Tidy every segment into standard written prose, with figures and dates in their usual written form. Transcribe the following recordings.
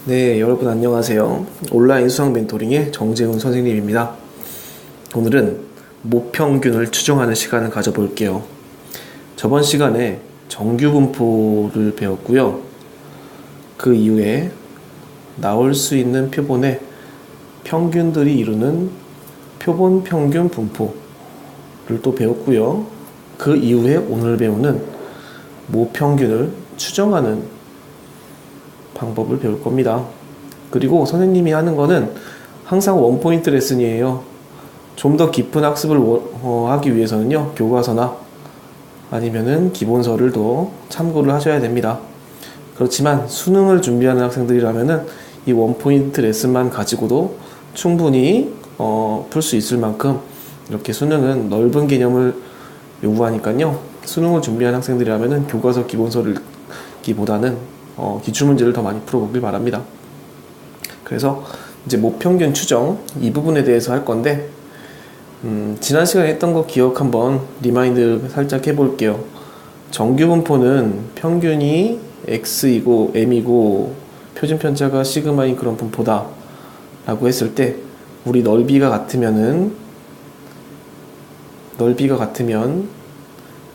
네, 여러분 안녕하세요. 온라인 수학 멘토링의 정재훈 선생님입니다. 오늘은 모평균을 추정하는 시간을 가져볼게요. 저번 시간에 정규분포를 배웠고요. 그 이후에 나올 수 있는 표본의 평균들이 이루는 표본 평균 분포를 또 배웠고요. 그 이후에 오늘 배우는 모평균을 추정하는 방법을 배울 겁니다. 그리고 선생님이 하는 거는 항상 원포인트 레슨이에요. 좀 더 깊은 학습을 하기 위해서는요, 교과서나 아니면은 기본서를 더 참고를 하셔야 됩니다. 그렇지만 수능을 준비하는 학생들이라면은 이 원포인트 레슨만 가지고도 충분히 풀 수 있을 만큼 이렇게 수능은 넓은 개념을 요구하니까요. 수능을 준비하는 학생들이라면은 교과서 기본서를 기보다는 기출문제를 더 많이 풀어보길 바랍니다. 그래서 이제 모평균 추정 이 부분에 대해서 할 건데 지난 시간에 했던 거 기억 한번 리마인드 살짝 해볼게요. 정규분포는 평균이 x이고 m이고 표준편차가 시그마인 그런 분포다 라고 했을 때 우리 넓이가 같으면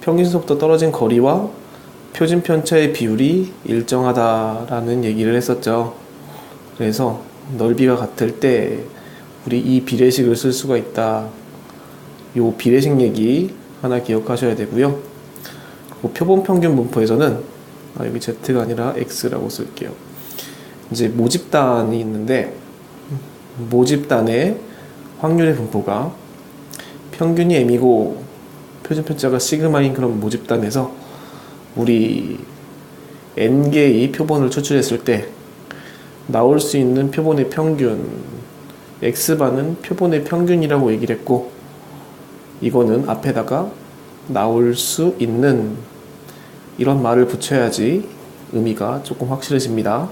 평균속도 떨어진 거리와 표준편차의 비율이 일정하다라는 얘기를 했었죠. 그래서 넓이가 같을 때 우리 이 비례식을 쓸 수가 있다. 요 비례식 얘기 하나 기억하셔야 되고요. 표본 평균 분포에서는 여기 Z가 아니라 X라고 쓸게요. 이제 모집단이 있는데 모집단의 확률의 분포가 평균이 M이고 표준편차가 시그마인 그런 모집단에서 우리 n개의 표본을 추출했을 때 나올 수 있는 표본의 평균 x반은 표본의 평균이라고 얘기를 했고, 이거는 앞에다가 나올 수 있는 이런 말을 붙여야지 의미가 조금 확실해집니다.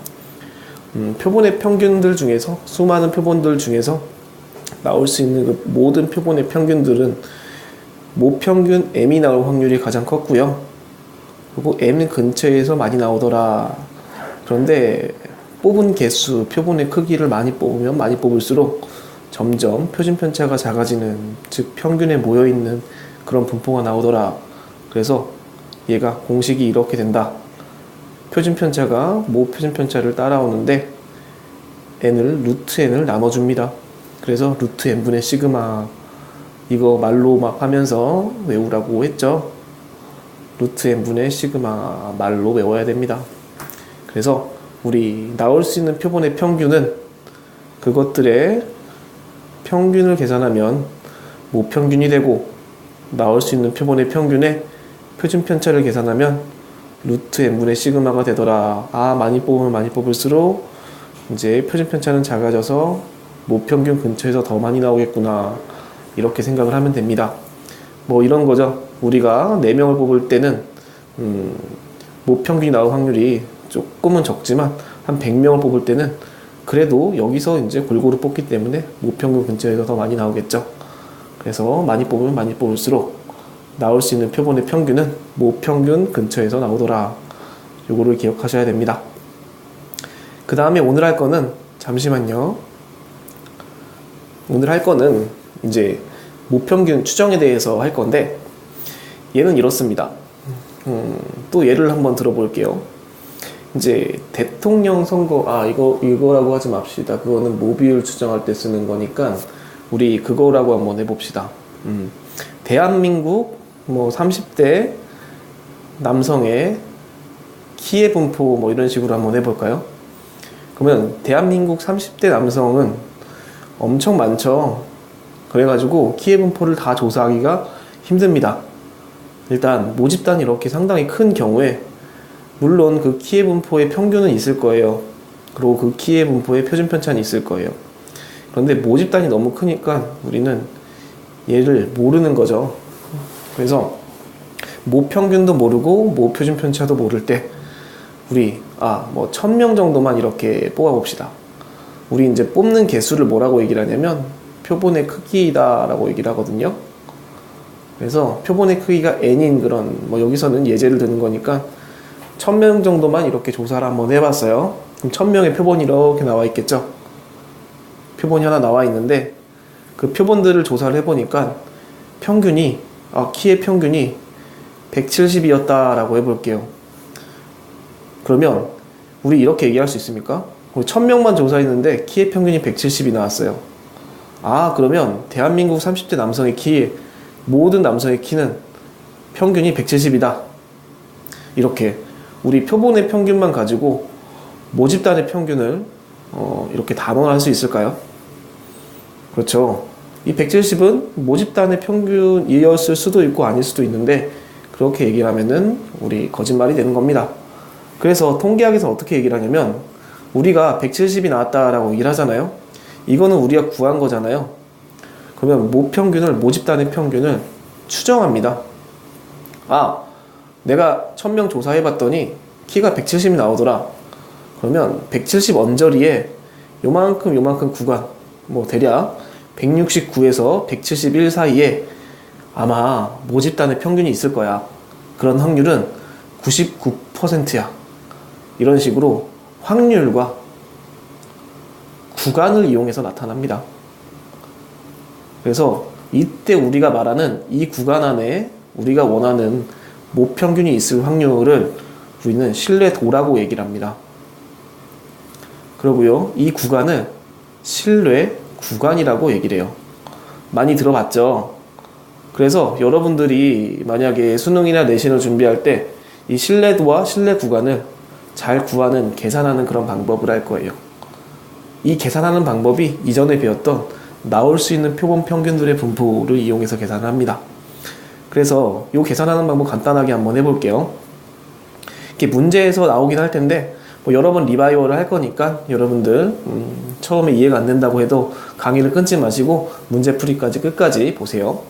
표본의 평균들 중에서 수많은 표본들 중에서 나올 수 있는 그 모든 표본의 평균들은 모평균 m이 나올 확률이 가장 컸고요. 그리고 m 근처에서 많이 나오더라. 그런데 뽑은 개수, 표본의 크기를 많이 뽑으면 많이 뽑을수록 점점 표준편차가 작아지는, 즉 평균에 모여있는 그런 분포가 나오더라. 그래서 얘가 공식이 이렇게 된다. 표준편차가 모표준편차를 따라오는데 n을 루트 n을 나눠줍니다. 그래서 루트 n분의 시그마, 이거 말로 막 하면서 외우라고 했죠. 루트 n분의 시그마 말로 외워야 됩니다. 그래서 우리 나올 수 있는 표본의 평균은 그것들의 평균을 계산하면 모평균이 되고, 나올 수 있는 표본의 평균의 표준편차를 계산하면 루트 n분의 시그마가 되더라. 많이 뽑으면 많이 뽑을수록 이제 표준편차는 작아져서 모평균 근처에서 더 많이 나오겠구나, 이렇게 생각을 하면 됩니다. 뭐 이런 거죠. 우리가 4명을 뽑을 때는 모평균이 나올 확률이 조금은 적지만 한 100명을 뽑을 때는 그래도 여기서 이제 골고루 뽑기 때문에 모평균 근처에서 더 많이 나오겠죠. 그래서 많이 뽑으면 많이 뽑을수록 나올 수 있는 표본의 평균은 모평균 근처에서 나오더라. 요거를 기억하셔야 됩니다. 그 다음에 오늘 할 거는, 잠시만요. 오늘 할 거는 이제 모평균 추정에 대해서 할 건데, 얘는 이렇습니다. 또 예를 한번 들어볼게요. 이제 대통령 선거, 이거라고 하지 맙시다. 그거는 모비율 추정할 때 쓰는 거니까 우리 그거라고 한번 해봅시다. 대한민국 30대 남성의 키의 분포 이런 식으로 한번 해볼까요? 그러면 대한민국 30대 남성은 엄청 많죠. 그래가지고 키의 분포를 다 조사하기가 힘듭니다. 일단 모집단이 이렇게 상당히 큰 경우에 물론 그 키의 분포의 평균은 있을 거예요. 그리고 그 키의 분포의 표준편차는 있을 거예요. 그런데 모집단이 너무 크니까 우리는 얘를 모르는 거죠. 그래서 모평균도 모르고 모표준편차도 모를 때 우리 1000명 정도만 이렇게 뽑아봅시다. 우리 이제 뽑는 개수를 뭐라고 얘기를 하냐면 표본의 크기다 라고 얘기를 하거든요. 그래서 표본의 크기가 n인 그런 여기서는 예제를 드는 거니까 1000명 정도만 이렇게 조사를 한번 해봤어요. 그럼 1000명의 표본이 이렇게 나와 있겠죠. 표본이 하나 나와 있는데 그 표본들을 조사를 해보니까 키의 평균이 170이었다라고 해볼게요. 그러면 우리 이렇게 얘기할 수 있습니까? 우리 1000명만 조사했는데 키의 평균이 170이 나왔어요. 그러면 대한민국 30대 남성의 모든 남성의 키는 평균이 170이다. 이렇게 우리 표본의 평균만 가지고 모집단의 평균을 이렇게 단언할 수 있을까요? 그렇죠. 이 170은 모집단의 평균이었을 수도 있고 아닐 수도 있는데 그렇게 얘기를 하면은 우리 거짓말이 되는 겁니다. 그래서 통계학에서 어떻게 얘기를 하냐면 우리가 170이 나왔다라고 얘기를 하잖아요. 이거는 우리가 구한 거잖아요. 그러면 모집단의 평균을 추정합니다. 내가 1000명 조사해봤더니 키가 170이 나오더라. 그러면 170 언저리에 요만큼 구간, 대략 169에서 171 사이에 아마 모집단의 평균이 있을 거야. 그런 확률은 99%야. 이런 식으로 확률과 구간을 이용해서 나타납니다. 그래서 이때 우리가 말하는 이 구간 안에 우리가 원하는 모평균이 있을 확률을 우리는 신뢰도라고 얘기를 합니다. 그러고요, 이 구간을 신뢰 구간이라고 얘기를 해요. 많이 들어봤죠? 그래서 여러분들이 만약에 수능이나 내신을 준비할 때 이 신뢰도와 신뢰 구간을 잘 구하는, 계산하는 그런 방법을 할 거예요. 이 계산하는 방법이 이전에 배웠던 나올 수 있는 표본 평균들의 분포를 이용해서 계산을 합니다. 그래서 이 계산하는 방법 간단하게 한번 해볼게요. 이렇게 문제에서 나오긴 할 텐데 여러 번 리바이어를 할 거니까 여러분들 처음에 이해가 안 된다고 해도 강의를 끊지 마시고 문제풀이까지 끝까지 보세요.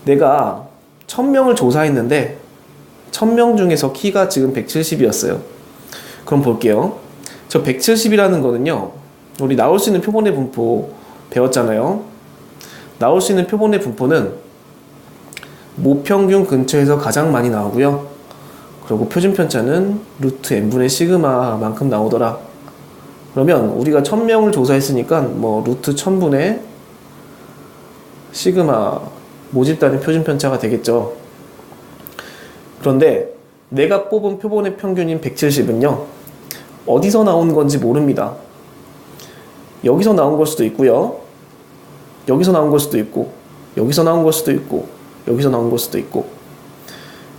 내가 1000명을 조사했는데 1000명 중에서 키가 지금 170이었어요. 그럼 볼게요. 저 170이라는 거는요, 우리 나올 수 있는 표본의 분포 배웠잖아요. 나올 수 있는 표본의 분포는 모평균 근처에서 가장 많이 나오고요. 그리고 표준 편차는 루트 n분의 시그마만큼 나오더라. 그러면 우리가 1000명을 조사했으니까 루트 1000분의 시그마 모집단의 표준 편차가 되겠죠. 그런데 내가 뽑은 표본의 평균인 170은요, 어디서 나온 건지 모릅니다. 여기서 나온 걸 수도 있고요, 여기서 나온 걸 수도 있고, 여기서 나온 걸 수도 있고, 여기서 나온 걸 수도 있고.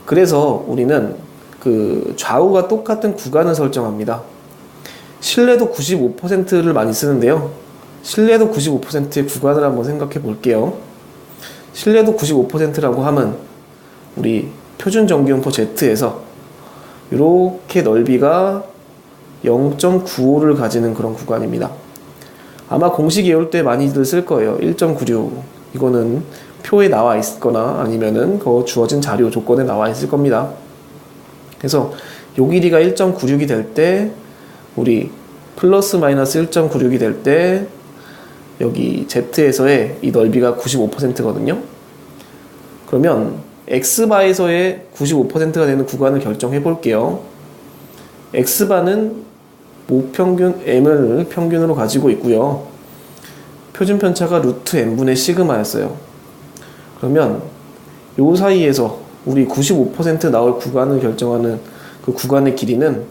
그래서 우리는 그 좌우가 똑같은 구간을 설정합니다. 신뢰도 95%를 많이 쓰는데요, 신뢰도 95%의 구간을 한번 생각해 볼게요. 신뢰도 95%라고 하면 우리 표준 정기분포 Z에서 이렇게 넓이가 0.95를 가지는 그런 구간입니다. 아마 공식 외울 때 많이들 쓸 거예요. 1.96. 이거는 표에 나와 있거나 아니면은 그 주어진 자료 조건에 나와 있을 겁니다. 그래서 요 길이가 1.96이 될 때 우리 플러스 마이너스 1.96이 될 때 여기 Z에서의 이 넓이가 95%거든요. 그러면 X바에서의 95%가 되는 구간을 결정해 볼게요. X바는 모평균 M을 평균으로 가지고 있고요. 표준 편차가 루트 n분의 시그마였어요. 그러면 요 사이에서 우리 95% 나올 구간을 결정하는 그 구간의 길이는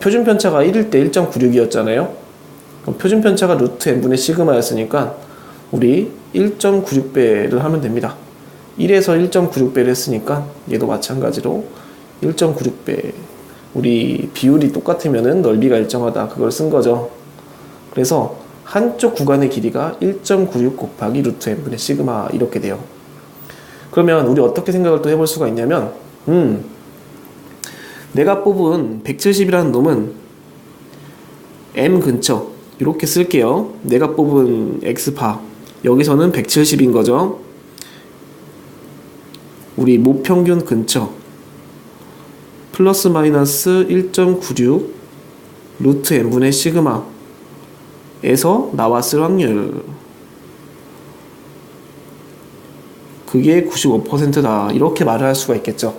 표준 편차가 1일 때 1.96이었잖아요. 그럼 표준 편차가 루트 n분의 시그마였으니까 우리 1.96배를 하면 됩니다. 1에서 1.96배를 했으니까 얘도 마찬가지로 1.96배. 우리 비율이 똑같으면은 넓이가 일정하다. 그걸 쓴 거죠. 그래서 한쪽 구간의 길이가 1.96 곱하기 루트 n분의 시그마 이렇게 돼요. 그러면 우리 어떻게 생각을 또 해볼 수가 있냐면 내가 뽑은 170이라는 놈은 M 근처 이렇게 쓸게요. 내가 뽑은 X파 여기서는 170인 거죠. 우리 모평균 근처 플러스 마이너스 1.96 루트 n분의 시그마 에서 나왔을 확률, 그게 95%다 이렇게 말을 할 수가 있겠죠.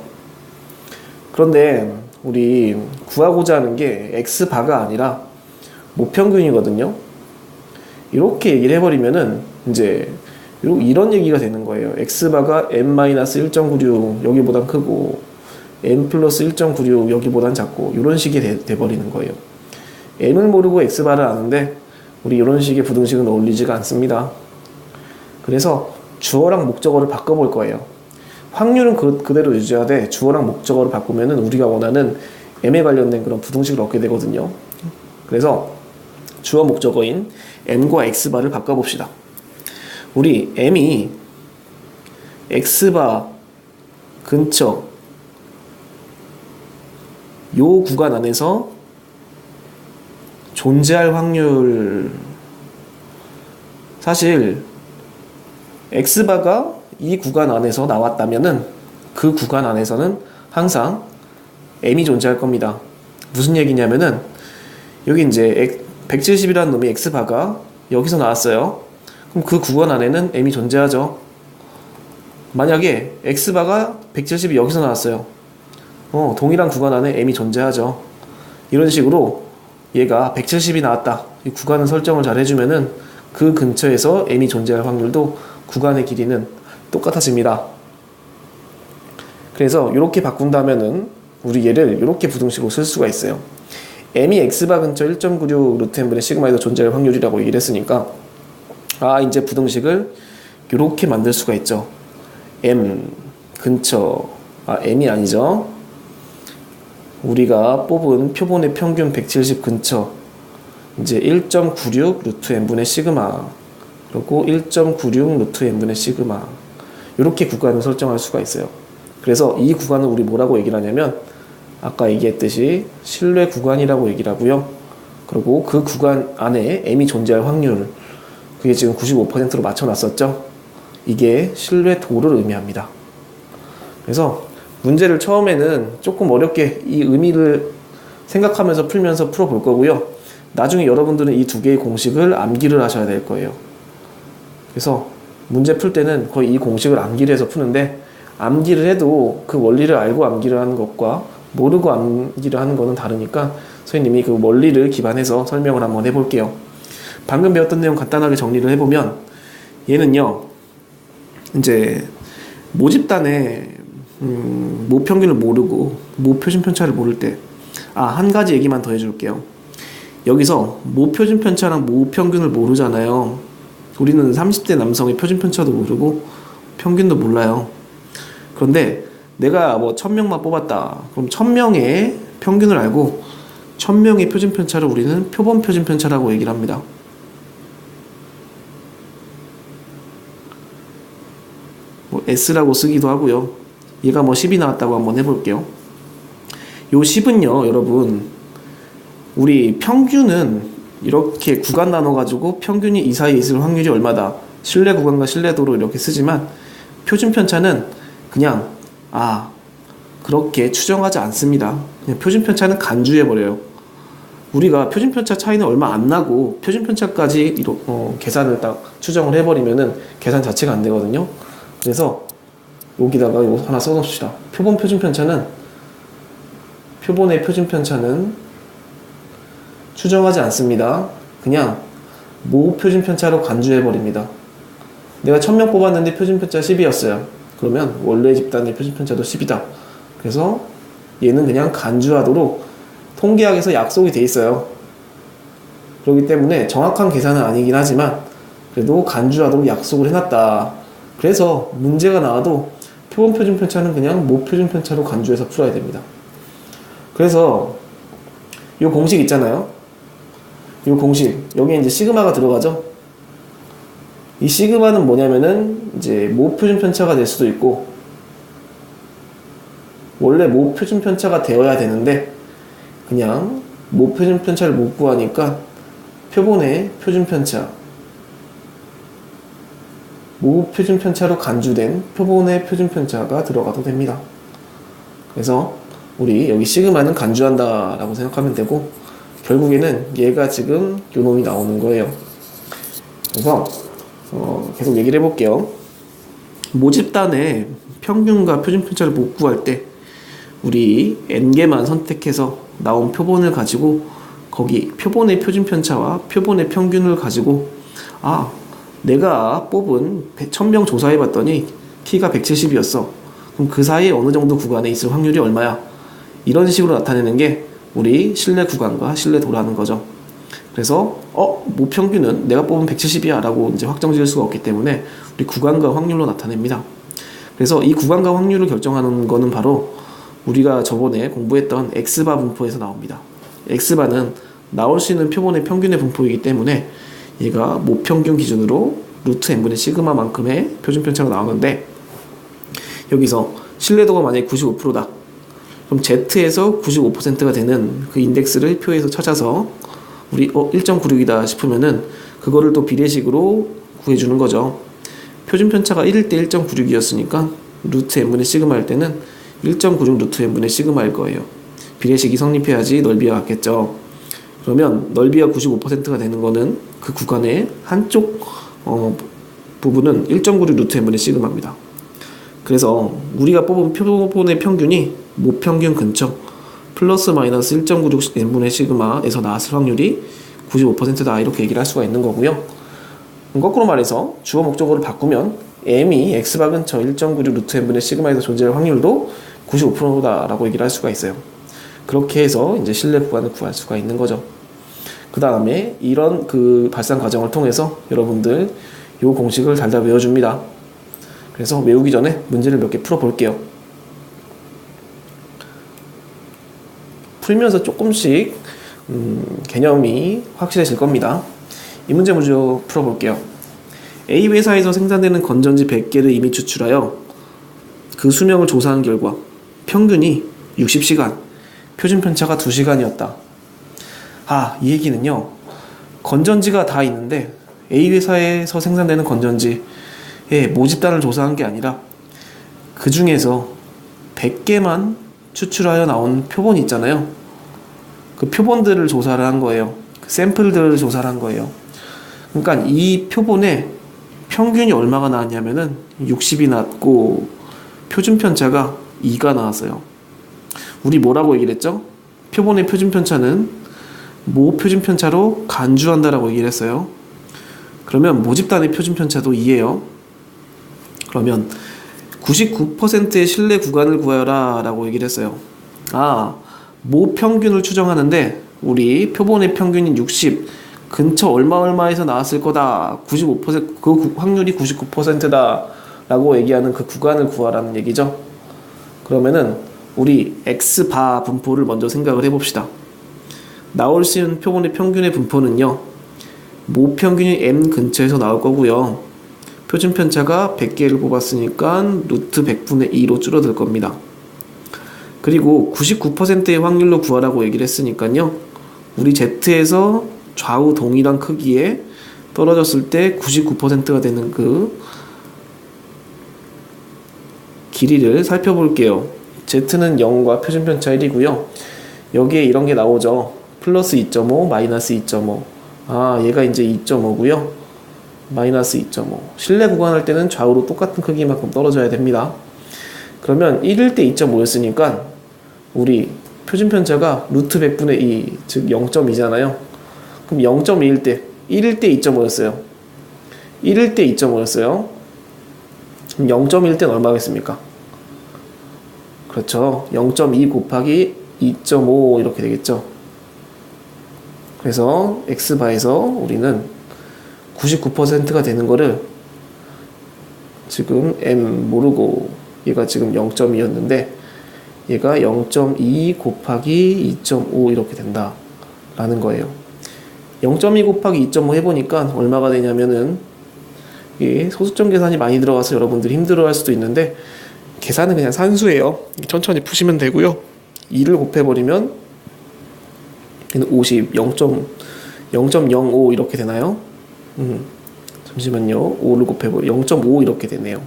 그런데 우리 구하고자 하는 게 x바가 아니라 모평균이거든요. 이렇게 얘기를 해버리면은 이제 이런 얘기가 되는 거예요. x바가 n-1.96 여기보단 크고 n 플러스 1.96 여기보단 작고 이런 식이 돼버리는 거예요. n을 모르고 x바를 아는데 우리 이런 식의 부등식은 어울리지가 않습니다. 그래서 주어랑 목적어를 바꿔볼 거예요. 확률은 그대로 유지하되 주어랑 목적어를 바꾸면은 우리가 원하는 m에 관련된 그런 부등식을 얻게 되거든요. 그래서 주어 목적어인 m과 x바를 바꿔봅시다. 우리 m이 x바 근처 요 구간 안에서 존재할 확률, 사실 x바가 이 구간 안에서 나왔다면은 그 구간 안에서는 항상 m이 존재할 겁니다. 무슨 얘기냐면은 여기 이제 170이라는 놈이 x바가 여기서 나왔어요. 그럼 그 구간 안에는 m이 존재하죠. 만약에 x바가 170이 여기서 나왔어요. 동일한 구간 안에 m이 존재하죠. 이런 식으로 얘가 170이 나왔다. 이 구간을 설정을 잘 해주면은 그 근처에서 m이 존재할 확률도 구간의 길이는 똑같아집니다. 그래서 이렇게 바꾼다면은 우리 얘를 이렇게 부등식으로 쓸 수가 있어요. m이 x바 근처 1.96 루트 n분의 시그마에서 존재할 확률이라고 얘기를 했으니까 이제 부등식을 이렇게 만들 수가 있죠. m 근처 m이 아니죠. 우리가 뽑은 표본의 평균 170 근처 이제 1.96 루트 n분의 시그마 그리고 1.96 루트 n분의 시그마 이렇게 구간을 설정할 수가 있어요. 그래서 이 구간을 우리 뭐라고 얘기를 하냐면 아까 얘기했듯이 신뢰 구간이라고 얘기를 하고요. 그리고 그 구간 안에 m이 존재할 확률 그게 지금 95%로 맞춰놨었죠. 이게 신뢰도를 의미합니다. 그래서 문제를 처음에는 조금 어렵게 이 의미를 생각하면서 풀면서 풀어볼 거고요. 나중에 여러분들은 이 두 개의 공식을 암기를 하셔야 될 거예요. 그래서 문제 풀 때는 거의 이 공식을 암기를 해서 푸는데 암기를 해도 그 원리를 알고 암기를 하는 것과 모르고 암기를 하는 거는 다르니까 선생님이 그 원리를 기반해서 설명을 한번 해볼게요. 방금 배웠던 내용 간단하게 정리를 해보면 얘는요 이제 모집단에 모평균을 모르고 모표준 편차를 모를 때 한 가지 얘기만 더 해줄게요. 여기서 모표준 편차랑 모평균을 모르잖아요. 우리는 30대 남성의 표준 편차도 모르고 평균도 몰라요. 그런데 내가 1000명만 뽑았다. 그럼 1000명의 평균을 알고 1000명의 표준 편차를 우리는 표본 표준 편차라고 얘기를 합니다. S라고 쓰기도 하고요. 얘가 10이 나왔다고 한번 해볼게요. 요 10은요, 여러분, 우리 평균은 이렇게 구간 나눠가지고 평균이 이 사이에 있을 확률이 얼마다. 신뢰 구간과 신뢰도로 이렇게 쓰지만 표준 편차는 그냥 그렇게 추정하지 않습니다. 그냥 표준 편차는 간주해버려요. 우리가 표준 편차 차이는 얼마 안 나고 표준 편차까지 계산을 딱 추정을 해버리면은 계산 자체가 안 되거든요. 그래서 여기다가 이거 하나 써놓읍시다. 표본 표준 편차는 표본의 표준 편차는 추정하지 않습니다. 그냥 모 표준 편차로 간주해버립니다. 내가 1000명 뽑았는데 표준 편차 10이었어요. 그러면 원래 집단의 표준 편차도 10이다. 그래서 얘는 그냥 간주하도록 통계학에서 약속이 돼 있어요. 그렇기 때문에 정확한 계산은 아니긴 하지만 그래도 간주하도록 약속을 해놨다. 그래서 문제가 나와도 표본 표준 편차는 그냥 모 표준 편차로 간주해서 풀어야 됩니다. 그래서 이 공식 있잖아요. 이 공식 여기에 이제 시그마가 들어가죠. 이 시그마는 뭐냐면은 이제 모 표준 편차가 될 수도 있고 원래 모 표준 편차가 되어야 되는데 그냥 모 표준 편차를 못 구하니까 표본의 표준 편차 모 표준 편차로 간주된 표본의 표준 편차가 들어가도 됩니다. 그래서 우리 여기 시그마는 간주한다 라고 생각하면 되고 결국에는 얘가 지금 요 놈이 나오는 거예요. 그래서 계속 얘기를 해볼게요. 모집단의 평균과 표준 편차를 못 구할 때 우리 n개만 선택해서 나온 표본을 가지고 거기 표본의 표준 편차와 표본의 평균을 가지고 내가 뽑은 1000명 조사해봤더니 키가 170이었어. 그럼 그 사이에 어느 정도 구간에 있을 확률이 얼마야? 이런 식으로 나타내는 게 우리 신뢰 구간과 신뢰도라는 거죠. 그래서 모평균은 내가 뽑은 170이야 라고 이제 확정 지을 수가 없기 때문에 우리 구간과 확률로 나타냅니다. 그래서 이 구간과 확률을 결정하는 거는 바로 우리가 저번에 공부했던 X바 분포에서 나옵니다. X바는 나올 수 있는 표본의 평균의 분포이기 때문에 얘가 모평균 기준으로 루트 n분의 시그마만큼의 표준 편차가 나오는데, 여기서 신뢰도가 만약에 95%다. 그럼 Z에서 95%가 되는 그 인덱스를 표에서 찾아서 우리 1.96이다 싶으면은 그거를 또 비례식으로 구해주는 거죠. 표준 편차가 1일 때 1.96이었으니까 루트 n분의 시그마 할 때는 1.96 루트 n분의 시그마일 거예요. 비례식이 성립해야지 넓이가 같겠죠. 그러면 넓이가 95%가 되는 거는 그 구간의 한쪽 부분은 1.96 루트 n분의 시그마입니다. 그래서 우리가 뽑은 표본의 평균이 모평균 근처 플러스 마이너스 1.96 n분의 시그마에서 나왔을 확률이 95%다 이렇게 얘기를 할 수가 있는 거고요. 거꾸로 말해서 주어 목적어를 바꾸면 m이 x바 근처 1.96 루트 n분의 시그마에서 존재할 확률도 95%다라고 얘기를 할 수가 있어요. 그렇게 해서 이제 신뢰 구간을 구할 수가 있는 거죠. 그 다음에 이런 그 발산 과정을 통해서 여러분들 이 공식을 달달 외워줍니다. 그래서 외우기 전에 문제를 몇 개 풀어볼게요. 풀면서 조금씩 개념이 확실해질 겁니다. 이 문제 먼저 풀어볼게요. A 회사에서 생산되는 건전지 100개를 이미 추출하여 그 수명을 조사한 결과 평균이 60시간, 표준 편차가 2시간이었다. 이 얘기는요, 건전지가 다 있는데 A 회사에서 생산되는 건전지의 모집단을 조사한 게 아니라 그 중에서 100개만 추출하여 나온 표본이 있잖아요. 그 표본들을 조사를 한 거예요. 그 샘플들을 조사를 한 거예요. 그러니까 이 표본의 평균이 얼마가 나왔냐면은 60이 나왔고 표준 편차가 2가 나왔어요. 우리 뭐라고 얘기를 했죠? 표본의 표준 편차는 모 표준 편차로 간주한다라고 얘기를 했어요. 그러면 모집단의 표준 편차도 2예요. 그러면 99%의 신뢰 구간을 구하여라 라고 얘기를 했어요. 모 평균을 추정하는데 우리 표본의 평균인 60 근처 얼마에서 나왔을 거다. 95%, 그 확률이 99%다 라고 얘기하는 그 구간을 구하라는 얘기죠. 그러면은 우리 X바 분포를 먼저 생각을 해봅시다. 나올 수 있는 표본의 평균의 분포는요, 모 평균이 m 근처에서 나올 거고요. 표준 편차가 100개를 뽑았으니까 루트 100분의 2로 줄어들 겁니다. 그리고 99%의 확률로 구하라고 얘기를 했으니까요, 우리 Z에서 좌우 동일한 크기에 떨어졌을 때 99%가 되는 그 길이를 살펴볼게요. Z는 0과 표준 편차 1이고요. 여기에 이런 게 나오죠. 플러스 2.5, 마이너스 2.5. 얘가 이제 2.5고요. 마이너스 2.5. 실내 구간할 때는 좌우로 똑같은 크기만큼 떨어져야 됩니다. 그러면 1일 때 2.5였으니까 우리 표준 편차가 루트 100분의 2, 즉 0.2잖아요. 그럼 0.2일 때, 1일 때 2.5였어요. 1일 때 2.5였어요. 그럼 0.1일 때는 얼마겠습니까? 그렇죠. 0.2 곱하기 2.5 이렇게 되겠죠. 그래서 X바에서 우리는 99%가 되는 거를 지금 M 모르고 얘가 지금 0.2였는데 얘가 0.2 곱하기 2.5 이렇게 된다 라는 거예요. 0.2 곱하기 2.5 해보니까 얼마가 되냐면은 이게 소수점 계산이 많이 들어가서 여러분들이 힘들어 할 수도 있는데 계산은 그냥 산수예요. 천천히 푸시면 되고요. 2를 곱해버리면 50, 0.05 이렇게 되나요? 잠시만요. 5를 곱해버려 0.5 이렇게 되네요.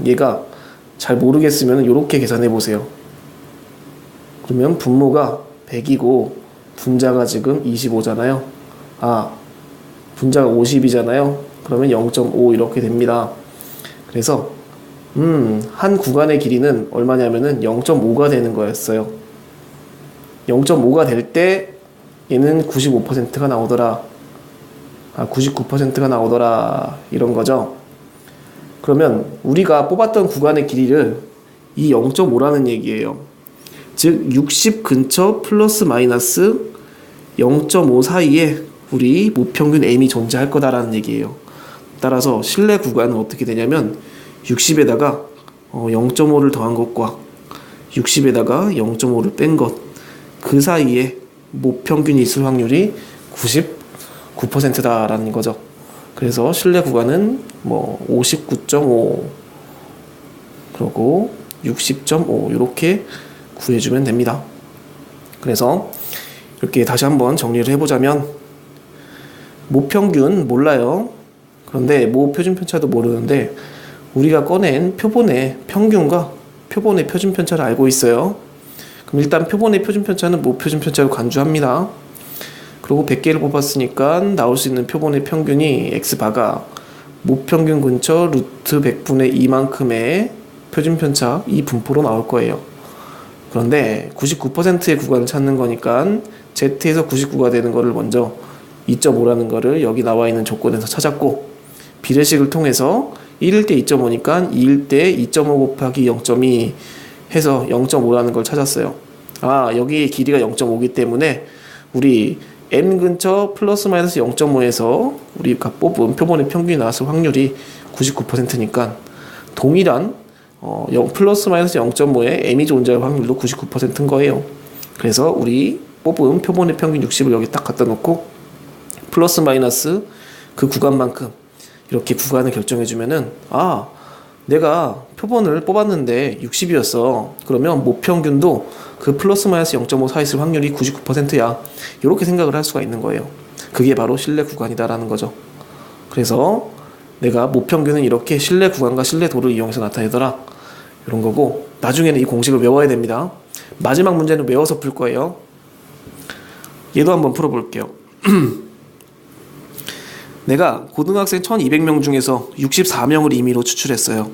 얘가 잘 모르겠으면 이렇게 계산해 보세요. 그러면 분모가 100이고 분자가 지금 25잖아요. 분자가 50이잖아요. 그러면 0.5 이렇게 됩니다. 그래서 한 구간의 길이는 얼마냐면은 0.5가 되는 거였어요. 0.5가 될 때 얘는 95%가 나오더라. 99%가 나오더라. 이런 거죠. 그러면 우리가 뽑았던 구간의 길이를 이 0.5라는 얘기예요. 즉 60 근처 플러스 마이너스 0.5 사이에 우리 모평균 m이 존재할 거다라는 얘기예요. 따라서 실내 구간은 어떻게 되냐면 60에다가 0.5를 더한 것과 60에다가 0.5를 뺀 것, 그 사이에 모평균이 있을 확률이 99%다라는 거죠. 그래서 실내 구간은 59.5 그리고 60.5 이렇게 구해주면 됩니다. 그래서 이렇게 다시 한번 정리를 해보자면, 모평균 몰라요. 그런데 모표준 편차도 모르는데 우리가 꺼낸 표본의 평균과 표본의 표준 편차를 알고 있어요. 그럼 일단 표본의 표준 편차는 모표준 편차로 간주합니다. 그리고 100개를 뽑았으니까 나올 수 있는 표본의 평균이 x바가 모평균 근처 루트 100분의 2만큼의 표준 편차 이 분포로 나올 거예요. 그런데 99%의 구간을 찾는 거니까 z에서 99가 되는 거를 먼저 2.5라는 거를 여기 나와 있는 조건에서 찾았고, 비례식을 통해서 1일 때 2.5니까 2일 때 2.5 곱하기 0.2 해서 0.5라는 걸 찾았어요. 여기 길이가 0.5기 때문에 우리 n 근처 플러스 마이너스 0.5에서 우리가 뽑은 표본의 평균이 나왔을 확률이 99%니까 동일한 플러스 마이너스 0.5에 m이 존재할 확률도 99%인 거예요. 그래서 우리 뽑은 표본의 평균 60을 여기 딱 갖다 놓고 플러스 마이너스 그 구간만큼 이렇게 구간을 결정해주면은, 내가 표본을 뽑았는데 60이었어. 그러면 모평균도 그 플러스 마이너스 0.5 사이 있을 확률이 99%야. 이렇게 생각을 할 수가 있는 거예요. 그게 바로 실내 구간이다라는 거죠. 그래서 내가 모평균은 이렇게 실내 구간과 실내 도를 이용해서 나타내더라. 이런 거고, 나중에는 이 공식을 외워야 됩니다. 마지막 문제는 외워서 풀 거예요. 얘도 한번 풀어볼게요. 내가 고등학생 1200명 중에서 64명을 임의로 추출했어요.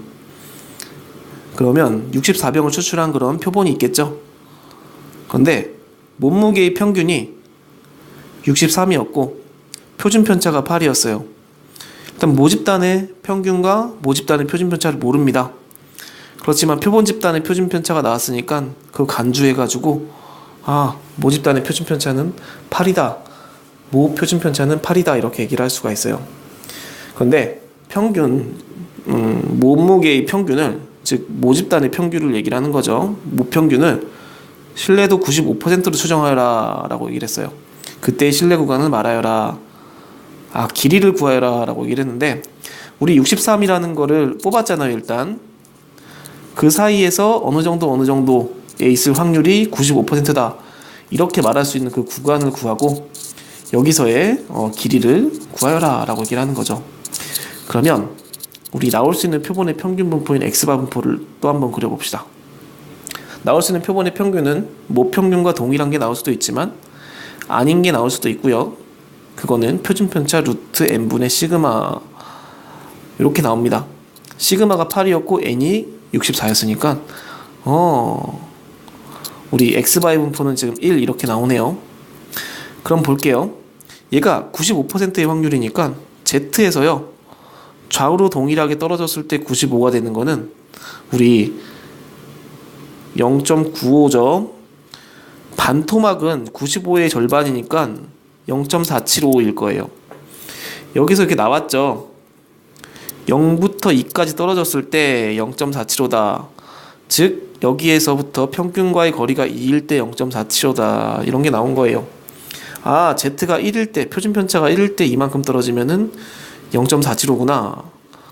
그러면 64명을 추출한 그런 표본이 있겠죠. 그런데 몸무게의 평균이 63이었고 표준 편차가 8이었어요. 일단 모집단의 평균과 모집단의 표준 편차를 모릅니다. 그렇지만 표본 집단의 표준 편차가 나왔으니까 그거 간주해가지고 모집단의 표준 편차는 8이다. 모 표준 편차는 8이다. 이렇게 얘기를 할 수가 있어요. 그런데 평균, 몸무게의 평균을, 즉 모집단의 평균을 얘기를 하는 거죠. 모평균을 신뢰도 95%로 추정하여라 라고 얘기를 했어요. 그때의 신뢰 구간을 말하여라. 길이를 구하여라 라고 얘기를 했는데, 우리 63이라는 거를 뽑았잖아요. 일단 그 사이에서 어느 정도에 있을 확률이 95%다 이렇게 말할 수 있는 그 구간을 구하고 여기서의 길이를 구하여라 라고 얘기를 하는 거죠. 그러면 우리 나올 수 있는 표본의 평균 분포인 x바 분포를 또 한번 그려봅시다. 나올 수 있는 표본의 평균은 모평균과 동일한 게 나올 수도 있지만 아닌 게 나올 수도 있고요. 그거는 표준편차 루트 n분의 시그마 이렇게 나옵니다. 시그마가 8이었고 n이 64였으니까 우리 x바의 분포는 지금 1 이렇게 나오네요. 그럼 볼게요. 얘가 95%의 확률이니까 z에서요 좌우로 동일하게 떨어졌을 때 95가 되는 거는 우리 0.95죠. 반토막은 95의 절반이니까 0.475일 거예요. 여기서 이렇게 나왔죠. 0부터 2까지 떨어졌을 때 0.475다. 즉 여기에서부터 평균과의 거리가 2일 때 0.475다. 이런 게 나온 거예요. z가 1일 때, 표준편차가 1일 때 이만큼 떨어지면은 0.475구나.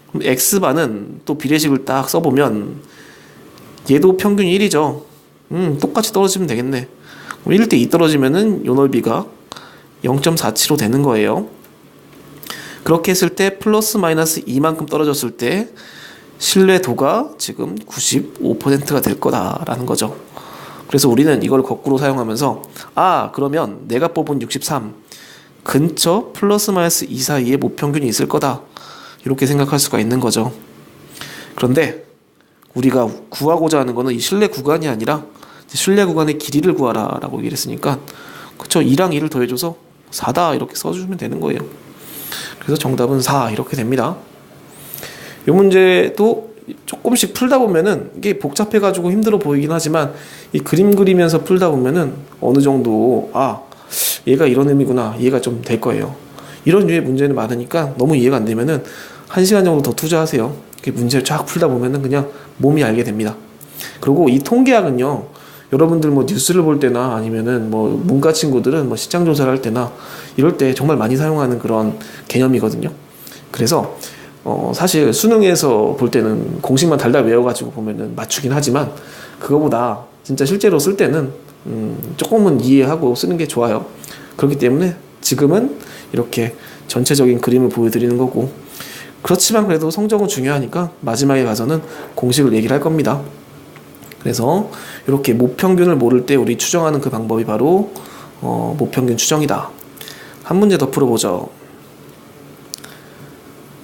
그럼 x바는 또 비례식을 딱 써보면 얘도 평균이 1이죠. 똑같이 떨어지면 되겠네. 1일 때 2 떨어지면은 요 넓이가 0.475 되는 거예요. 그렇게 했을 때 플러스 마이너스 2만큼 떨어졌을 때 신뢰도가 지금 95%가 될 거다라는 거죠. 그래서 우리는 이걸 거꾸로 사용하면서 그러면 내가 뽑은 63 근처 플러스 마이너스 2 사이에 모평균이 있을 거다 이렇게 생각할 수가 있는 거죠. 그런데 우리가 구하고자 하는 거는 이 실내 구간이 아니라 실내 구간의 길이를 구하라 라고 얘기를 했으니까, 그쵸, 2랑 2를 더해줘서 4다 이렇게 써주면 되는 거예요. 그래서 정답은 4 이렇게 됩니다. 이 문제도 조금씩 풀다 보면은 이게 복잡해가지고 힘들어 보이긴 하지만, 이 그림 그리면서 풀다 보면은 어느 정도 얘가 이런 의미구나 이해가 좀 될 거예요. 이런 류의 문제는 많으니까 너무 이해가 안 되면은 1시간 정도 더 투자하세요. 문제를 쫙 풀다 보면은 그냥 몸이 알게 됩니다. 그리고 이 통계학은요, 여러분들 뭐 뉴스를 볼 때나 아니면은 뭐 문과 친구들은 뭐 시장 조사를 할 때나 이럴 때 정말 많이 사용하는 그런 개념이거든요. 그래서 사실 수능에서 볼 때는 공식만 달달 외워가지고 보면은 맞추긴 하지만, 그거보다 진짜 실제로 쓸 때는 조금은 이해하고 쓰는 게 좋아요. 그렇기 때문에 지금은 이렇게 전체적인 그림을 보여드리는 거고, 그렇지만 그래도 성적은 중요하니까 마지막에 가서는 공식을 얘기를 할 겁니다. 그래서 이렇게 모평균을 모를 때 우리 추정하는 그 방법이 바로 모평균 추정이다. 한 문제 더 풀어보죠.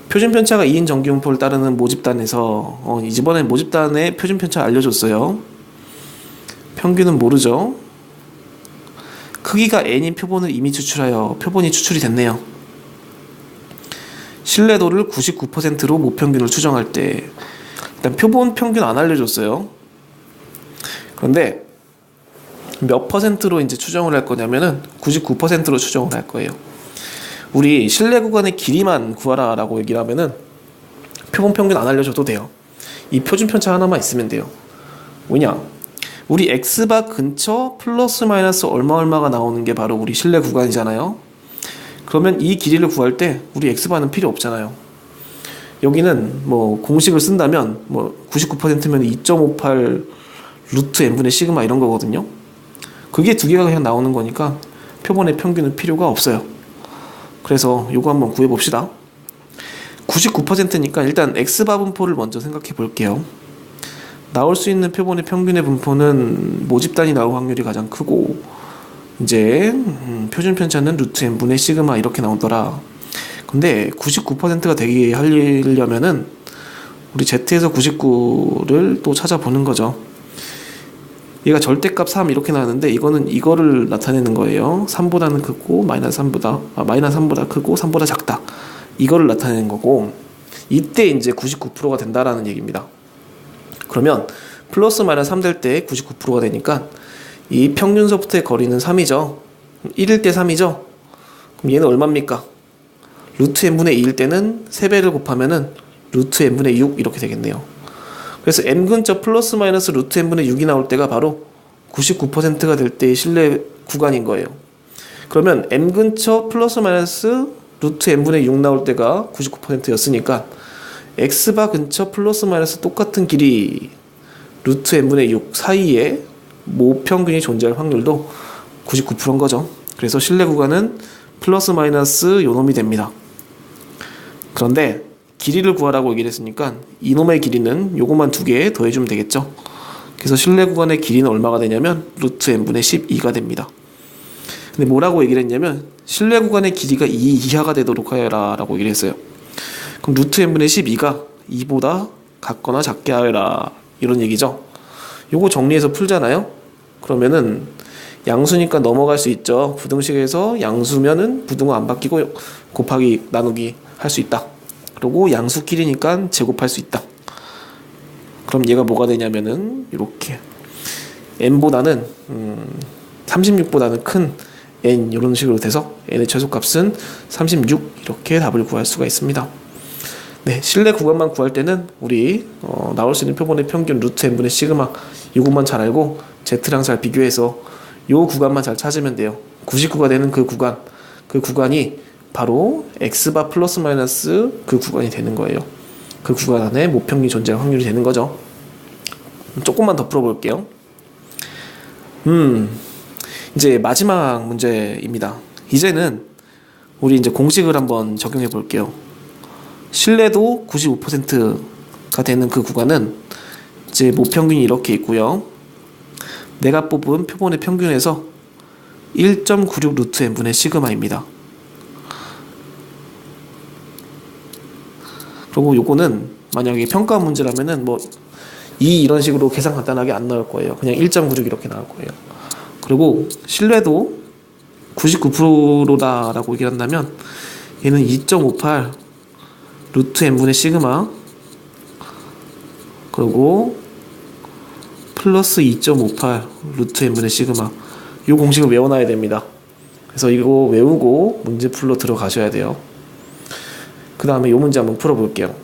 표준편차가 2인 정기분포를 따르는 모집단에서 이번엔 모집단의 표준편차 알려줬어요. 평균은 모르죠. 크기가 n인 표본을 이미 추출하여 표본이 추출이 됐네요. 신뢰도를 99%로 모평균을 추정할 때, 일단 표본 평균 안 알려줬어요. 그런데 몇 퍼센트로 이제 추정을 할 거냐면은 99%로 추정을 할 거예요. 우리 실내 구간의 길이만 구하라 라고 얘기를 하면은 표본 평균 안 알려줘도 돼요. 이 표준 편차 하나만 있으면 돼요. 뭐냐, 우리 X바 근처 플러스 마이너스 얼마가 나오는 게 바로 우리 실내 구간이잖아요. 그러면 이 길이를 구할 때 우리 X바는 필요 없잖아요. 여기는 뭐 공식을 쓴다면 뭐 99%면 2.58 루트 n분의 시그마 이런 거거든요. 그게 두 개가 그냥 나오는 거니까 표본의 평균은 필요가 없어요. 그래서 요거 한번 구해봅시다. 99%니까 일단 X바 분포를 먼저 생각해 볼게요. 나올 수 있는 표본의 평균의 분포는 모집단이 나올 확률이 가장 크고, 이제 표준 편차는 루트 n분의 시그마 이렇게 나오더라. 근데 99%가 되게 하려면은 우리 Z에서 99를 또 찾아보는 거죠. 얘가 절대값 3 이렇게 나왔는데 이거는 이거를 나타내는 거예요. 3보다는 크고 마이너스 3보다 크고 3보다 작다. 이거를 나타내는 거고, 이때 이제 99%가 된다라는 얘기입니다. 그러면 플러스 마이너스 3 될 때 99%가 되니까 이 평균서부터의 거리는 3이죠. 1일 때 3이죠. 그럼 얘는 얼마입니까? 루트 n분의 2일 때는 3배를 곱하면은 루트 n분의 6 이렇게 되겠네요. 그래서 n 근처 플러스 마이너스 루트 n분의 6이 나올 때가 바로 99%가 될 때의 실내 구간인 거예요. 그러면 n 근처 플러스 마이너스 루트 n분의 6 나올 때가 99%였으니까 x바 근처 플러스 마이너스 똑같은 길이 루트 n분의 6 사이에 모평균이 존재할 확률도 99%인 거죠. 그래서 실내 구간은 플러스 마이너스 요놈이 됩니다. 그런데 길이를 구하라고 얘기를 했으니까 이놈의 길이는 요것만 두 개 더해주면 되겠죠. 그래서 실내 구간의 길이는 얼마가 되냐면 루트 n분의 12가 됩니다. 근데 뭐라고 얘기를 했냐면 실내 구간의 길이가 2 이하가 되도록 하여라 라고 얘기를 했어요. 그럼 루트 n분의 12가 2보다 같거나 작게 하여라 이런 얘기죠. 요거 정리해서 풀잖아요. 그러면은 양수니까 넘어갈 수 있죠. 부등식에서 양수면은 부등호 안 바뀌고 곱하기 나누기 할 수 있다. 그리고 양수끼리니까 제곱할 수 있다. 그럼 얘가 뭐가 되냐면은 이렇게 n보다는 36보다는 큰 n 이런 식으로 돼서 n의 최소값은 36 이렇게 답을 구할 수가 있습니다. 네, 실내 구간만 구할 때는 우리 나올 수 있는 표본의 평균 루트 n분의 시그마 이것만 잘 알고 Z랑 잘 비교해서 요 구간만 잘 찾으면 돼요. 99가 되는 그 구간이 바로 X바 플러스 마이너스 그 구간이 되는 거예요. 그 구간 안에 모평균이 존재할 확률이 되는 거죠. 조금만 더 풀어볼게요. 이제 마지막 문제입니다. 이제는 우리 이제 공식을 한번 적용해 볼게요. 신뢰도 95%가 되는 그 구간은 이제 모평균이 이렇게 있고요. 내가 뽑은 표본의 평균에서 1.96 루트 n분의 시그마입니다. 그리고 요거는 만약에 평가 문제라면은 뭐 이런 식으로 계산 간단하게 안 나올 거예요. 그냥 1.96 이렇게 나올 거예요. 그리고 신뢰도 99%다라고 얘기를 한다면 얘는 2.58 루트 n분의 시그마 그리고 플러스 2.58 루트 n분의 시그마 이 공식을 외워놔야 됩니다. 그래서 이거 외우고 문제 풀러 들어가셔야 돼요. 그 다음에 이 문제 한번 풀어볼게요.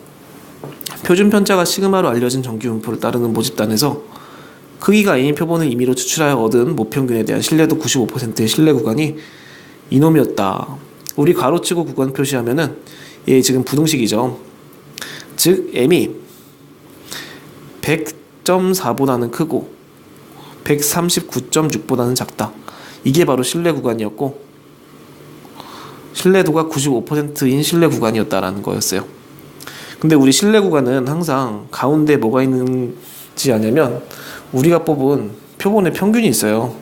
표준 편차가 시그마로 알려진 정규 분포를 따르는 모집단에서 크기가 n인 표본을 임의로 추출하여 얻은 모평균에 대한 신뢰도 95%의 신뢰 구간이 이놈이었다. 우리 가로치고 구간 표시하면은 얘 지금 부등식이죠. 즉 m이 100.4보다는 크고 139.6보다는 작다. 이게 바로 신뢰 구간이었고 신뢰도가 95%인 신뢰 구간이었다라는 거였어요. 근데 우리 신뢰 구간은 항상 가운데 뭐가 있는지 아냐면 우리가 뽑은 표본의 평균이 있어요.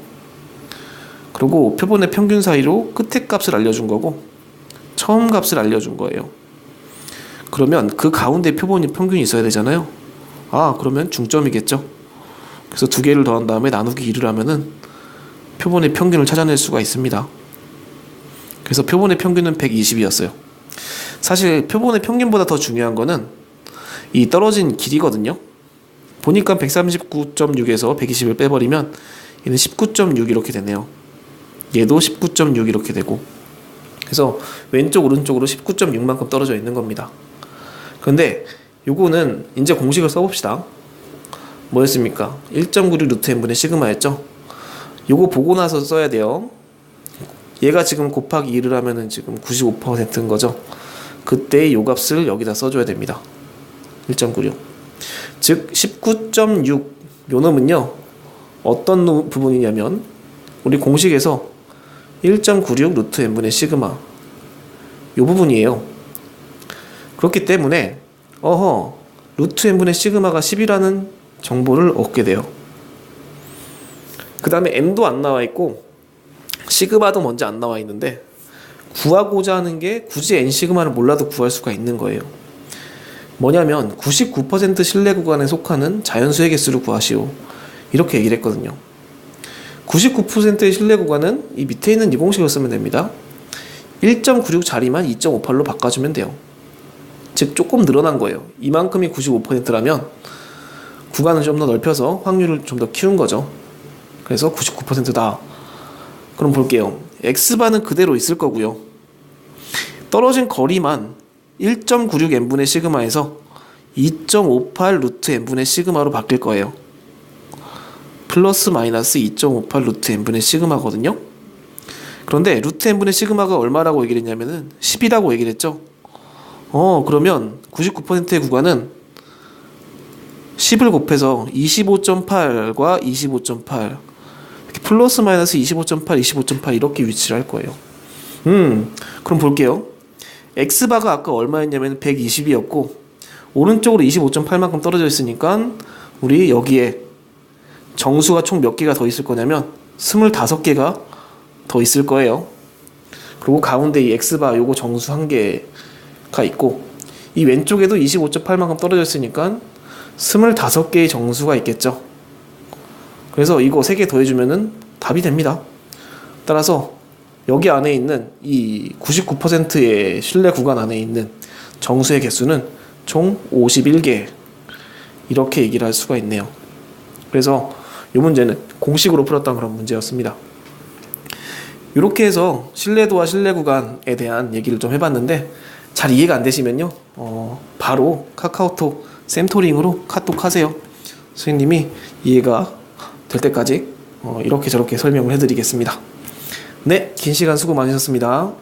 그리고 표본의 평균 사이로 끝에 값을 알려준 거고 처음 값을 알려준 거예요. 그러면 그 가운데 표본이 평균이 있어야 되잖아요. 그러면 중점이겠죠. 그래서 두 개를 더한 다음에 나누기 2를 하면은 표본의 평균을 찾아낼 수가 있습니다. 그래서 표본의 평균은 120이었어요. 사실 표본의 평균보다 더 중요한 거는 이 떨어진 길이거든요. 보니까 139.6에서 120을 빼버리면 얘는 19.6 이렇게 되네요. 얘도 19.6 이렇게 되고 그래서 왼쪽 오른쪽으로 19.6만큼 떨어져 있는 겁니다. 그런데 요거는 이제 공식을 써봅시다. 뭐였습니까? 1.96 루트 n분의 시그마였죠. 요거 보고 나서 써야 돼요. 얘가 지금 곱하기 2를 하면은 지금 95%인 거죠. 그때 요 값을 여기다 써줘야 됩니다. 1.96. 즉 19.6 요 놈은요 어떤 부분이냐면 우리 공식에서 1.96 루트 n분의 시그마 요 부분이에요. 그렇기 때문에 루트 n분의 시그마가 10이라는 정보를 얻게 돼요. 그 다음에 n도 안 나와 있고 시그마도 먼저 안 나와 있는데 구하고자 하는 게 굳이 n 시그마를 몰라도 구할 수가 있는 거예요. 뭐냐면 99% 신뢰 구간에 속하는 자연수의 개수를 구하시오. 이렇게 얘기를 했거든요. 99%의 신뢰 구간은 이 밑에 있는 이 공식을 쓰면 됩니다. 1.96 자리만 2.58로 바꿔주면 돼요. 즉 조금 늘어난 거예요. 이만큼이 95%라면 구간을 좀 더 넓혀서 확률을 좀 더 키운 거죠. 그래서 99%다. 그럼 볼게요. x바는 그대로 있을 거고요. 떨어진 거리만 1.96 n분의 시그마에서 2.58 루트 n분의 시그마로 바뀔 거예요. 플러스 마이너스 2.58 루트 n분의 시그마거든요. 그런데 루트 n분의 시그마가 얼마라고 얘기를 했냐면은 10이라고 얘기를 했죠. 그러면 99%의 구간은 10을 곱해서 25.8과 25.8 이렇게 플러스 마이너스 25.8, 25.8 이렇게 위치를 할 거예요. 그럼 볼게요. x바가 아까 얼마였냐면 120이었고 오른쪽으로 25.8만큼 떨어져 있으니까 우리 여기에 정수가 총 몇 개가 더 있을 거냐면 25개가 더 있을 거예요. 그리고 가운데 이 x바 요거 정수 1개가 있고 이 왼쪽에도 25.8만큼 떨어져 있으니까 25개의 정수가 있겠죠. 그래서 이거 3개 더해주면은 답이 됩니다. 따라서 여기 안에 있는 이 99%의 신뢰 구간 안에 있는 정수의 개수는 총 51개 이렇게 얘기를 할 수가 있네요. 그래서 이 문제는 공식으로 풀었던 그런 문제였습니다. 이렇게 해서 신뢰도와 신뢰 구간에 대한 얘기를 좀 해봤는데 잘 이해가 안 되시면요 바로 카카오톡 샘토링으로 카톡 하세요. 선생님이 이해가 될 때까지 이렇게 저렇게 설명을 해드리겠습니다. 네, 긴 시간 수고 많으셨습니다.